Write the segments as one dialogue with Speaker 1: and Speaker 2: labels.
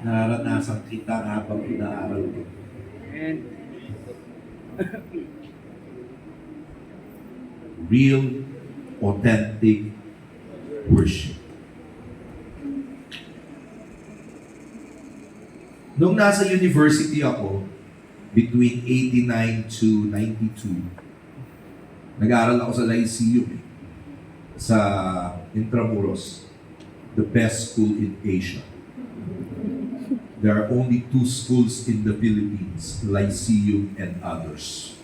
Speaker 1: naranasan kita habang inaaral ko.
Speaker 2: And
Speaker 1: Real, authentic worship. Nung nasa university ako, between 89 to 92, nag-aaral ako sa Lyceum, sa Intramuros, the best school in Asia. There are only two schools in the Philippines, Lyceum and others.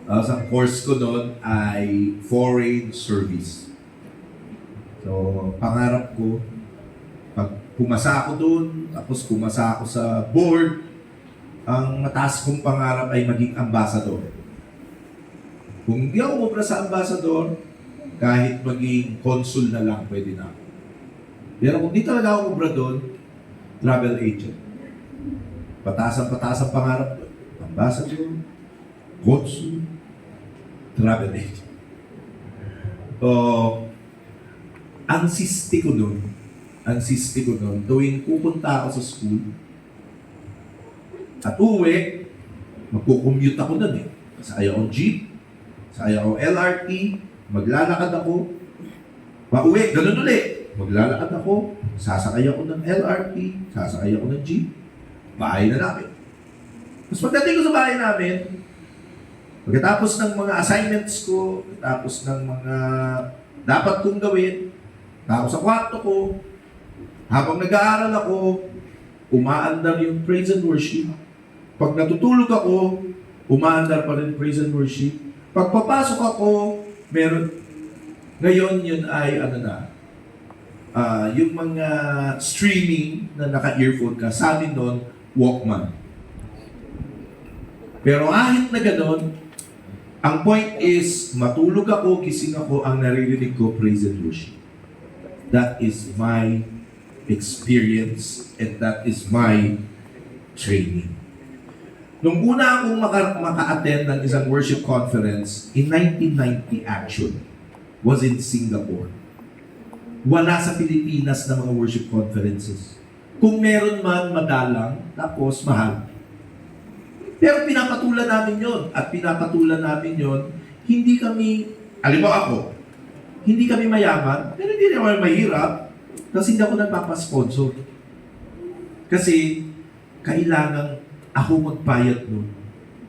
Speaker 1: Ang course ko doon ay Foreign Service. So, pangarap ko, pag pumasa ako doon, tapos pumasa ako sa board, ang mataas kong pangarap ay maging ambassador. Kung hindi ako umubra sa ambassador, kahit maging consul na lang, pwede na ako. Pero kung di talaga ako umubra doon, travel agent. Pataas ang pangarap doon. Ambassador, consul, travel agent. So, ang siste ko doon, tuwing pupunta ako sa school, at uwi, magkukommute ako doon eh. Sakay ako jeep, sakay ako LRT, maglalakad ako, pauwi, ganun ulit. Maglalakad ako, sasakay ako ng LRT, sasakay ako ng jeep, bahay na namin. Tapos pagdating ko sa bahay namin, pagkatapos ng mga assignments ko, pagkatapos ng mga dapat kong gawin, ako sa kwarto ko, habang nag-aaral ako, umaandar yung praise and worship. Pag natutulog ako, umaandar pa rin praise and worship. Pag papasok ako, meron. Ngayon, yun ay yung mga streaming na naka-earphone ka, sa amin doon, Walkman. Pero kahit na gano'n, ang point is, matulog ako, gising ako, ang naririnig ko, praise and worship. That is my experience and that is my training. Nung una akong maka-attend ng isang worship conference, in 1990 actually, was in Singapore. Wala sa Pilipinas na mga worship conferences. Kung meron man, madalang, tapos mahal. Pero pinapatulan namin yon hindi kami, alam mo ako, hindi kami mayaman, pero hindi naman mahirap, kasi hindi ako nagpapasponsor. Kasi, kailangan ako magbayad nun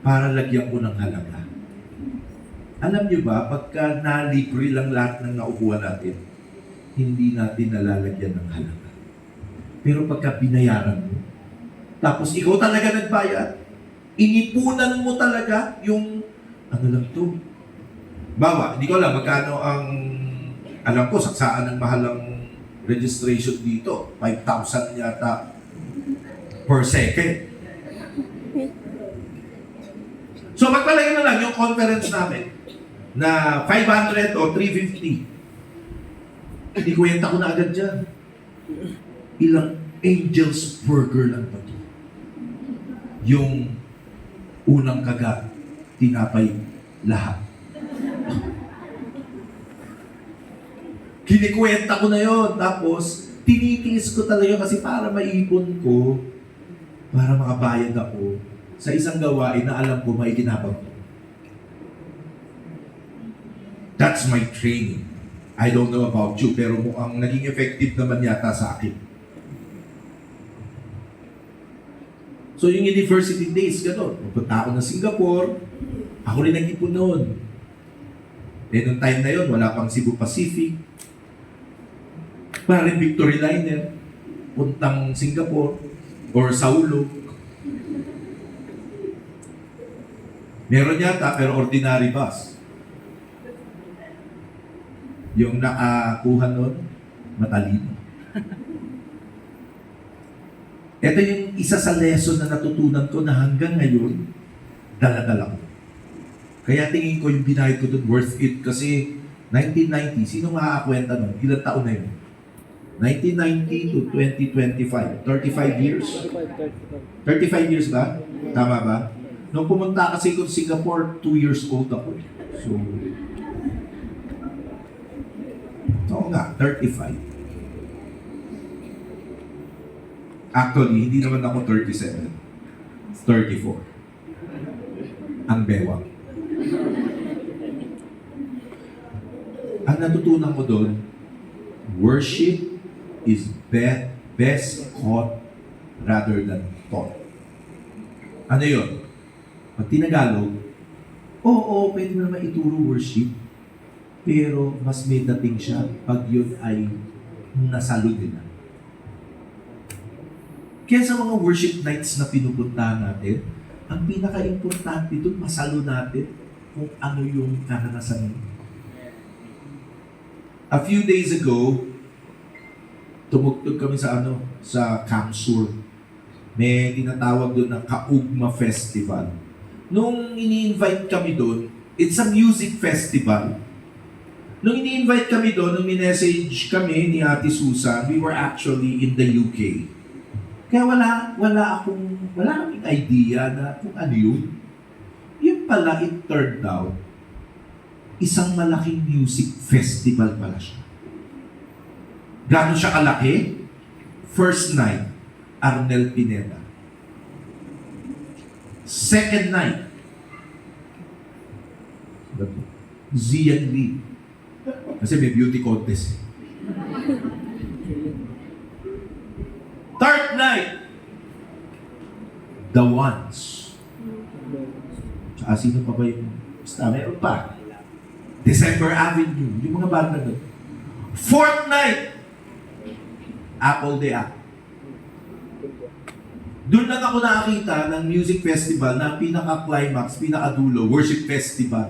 Speaker 1: para lagyan ko ng halaga. Alam niyo ba, pagka nalibre lang lahat ng naupuan natin, hindi natin nalalagyan ng halaga. Pero pagka binayaran mo, tapos ikaw talaga nagbayad, inipunan mo talaga yung, ano lang to? Bawa, hindi ko alam magkano ang, alam ko, saksaan ng mahalang registration dito, 5,000 yata per second. So magpalagay na lang yung conference namin na 500 o 350. Hindi kwenta ko na agad dyan. Ilang Angel's Burger lang ba ito? Yung unang kagat, tinapay lahat. Kinikwenta ko na yon, tapos tinitiis ko talaga kasi para maipon ko, para makabayad ako sa isang gawain na alam ko may ginabang ko. That's my training. I don't know about you, pero mukhang naging effective naman yata sa akin. So yung university days, gano'n. Pupunta ako ng Singapore, ako rin nag-ipon noon. Nung time na yon, wala pang Cebu Pacific. Parang Victory Liner, puntang Singapore, or Saulo. Meron yata, pero ordinary bus. Yung nakakuha nun, matalino. Ito yung isa sa lesson na natutunan ko na hanggang ngayon, dala-dala ko. Kaya tingin ko yung binayad ko doon worth it kasi 1990, sino makakakwenta nun? Ilang taon na yun? 1990 to 2025. 35 years? 35 years ba? Tama ba? Nung pumunta kasi ko Singapore, 2 years old ako. So, oo nga, 35. Actually, hindi naman ako 37. 34. Ang bewang. Ang natutunan ko doon, worship is best caught rather than taught. Ano yun? Pag tinagalog, oo, pwede mo naman ituro worship, pero mas may dating siya pag yun ay nasalo nila. Kaya sa mga worship nights na pinupuntahan natin, ang pinaka-importante doon, masalo natin kung ano yung karanasan mo. A few days ago, tumugtog kami sa Kamsur. May tinatawag doon na Kaugma Festival. Nung ini-invite kami doon, it's a music festival. Nung ini-invite kami doon, nung minessage kami ni Ate Susan, we were actually in the UK. Kaya wala kaming idea na kung ano yun. Yun pala, it turned out, isang malaking music festival pala siya. Gano'n siya kalaki? First night, Arnel Pineda. Second night, Zian Lee. Kasi may beauty contest. Third night, The Ones. Tsaka sino pa ba yung... Basta, meron pa. December Avenue. Yung mga banda doon. Fourth night, Apple Day Act. Doon lang ako nakakita ng music festival na pinaka-climax, pinaka-dulo, worship festival.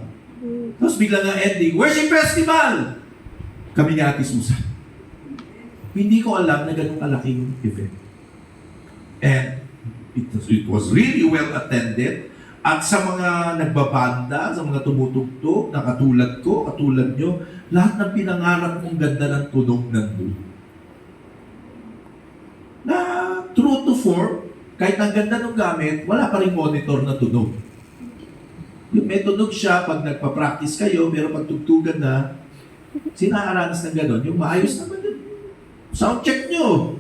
Speaker 1: Tapos bigla nga ending, worship festival! Kami ni Ate Susan. Hindi ko alam na ganun kalaking event. And it was really well attended. At sa mga nagbabanda, sa mga tumutugtog, na katulad ko, katulad nyo, lahat ng pinangarap mong ganda ng tunog nandun. Na true to form, kahit ang ganda ng gamit, wala pa rin monitor na tunog. Yung may tunog siya pag nagpa-practice kayo, pero pag tugtugan na, sinaaranas ng gano'n, yung maayos naman yun. Sound check nyo.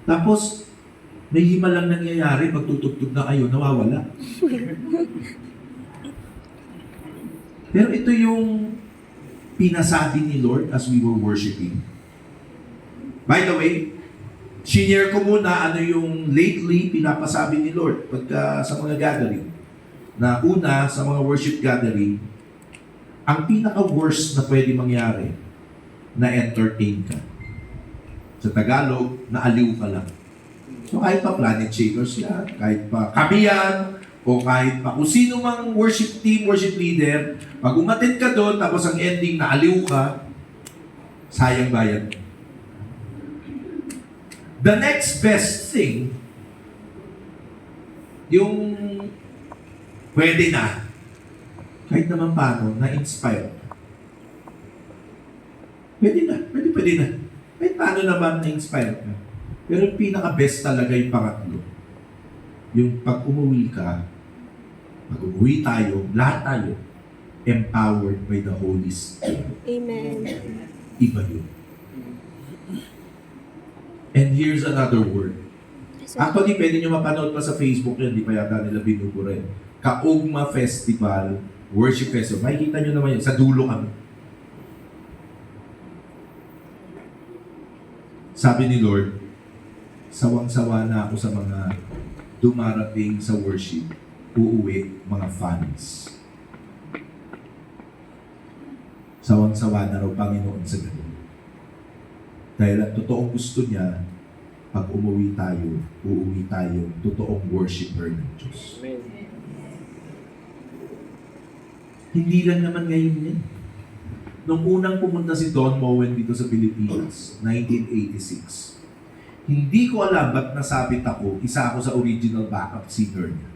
Speaker 1: Tapos, may himalang nangyayari pag tutugtog na kayo, nawawala. Pero ito yung pinasabi ni Lord as we were worshiping. By the way, shinare ko muna ano yung lately pinapasabi ni Lord pagka sa mga gathering. Na una, sa mga worship gathering, ang pinaka-worst na pwede mangyari, na entertain ka. Sa Tagalog, naaliw ka lang. So kahit pa Planet Shakers yan, kahit pa kami yan, o kahit pa kung sino mang worship team, worship leader, pag umattend ka doon, tapos ang ending, naaliw ka, sayang bayad. The next best thing, yung pwede na, kahit naman paano, na-inspire. Pwede na. Kahit paano naman na-inspire ka. Pero yung pinaka-best talaga yung pangatlo. Yung pag umuwi ka, pag umuwi tayo, lahat tayo, empowered by the Holy Spirit.
Speaker 2: Amen.
Speaker 1: Iba yun. And here's another word. Actually, pwede nyo mapanood pa sa Facebook yun, di pa yata nila binubura yun. Kaugma Festival, Worship Festival. Makikita nyo naman yun, sa dulo kami. Sabi ni Lord, sawang-sawa na ako sa mga dumarating sa worship, uuwi mga fans. Sawang-sawa na raw Panginoon sa ganun. Dahil ang totoong gusto niya, pag umuwi tayo, uuwi tayo, totoong worshiper ng Diyos.
Speaker 3: Amen.
Speaker 1: Hindi lang naman ngayon yan. Nung unang pumunta si Don Moen dito sa Pilipinas, 1986, hindi ko alam ba't nasabit ako, isa ako sa original backup singer niya.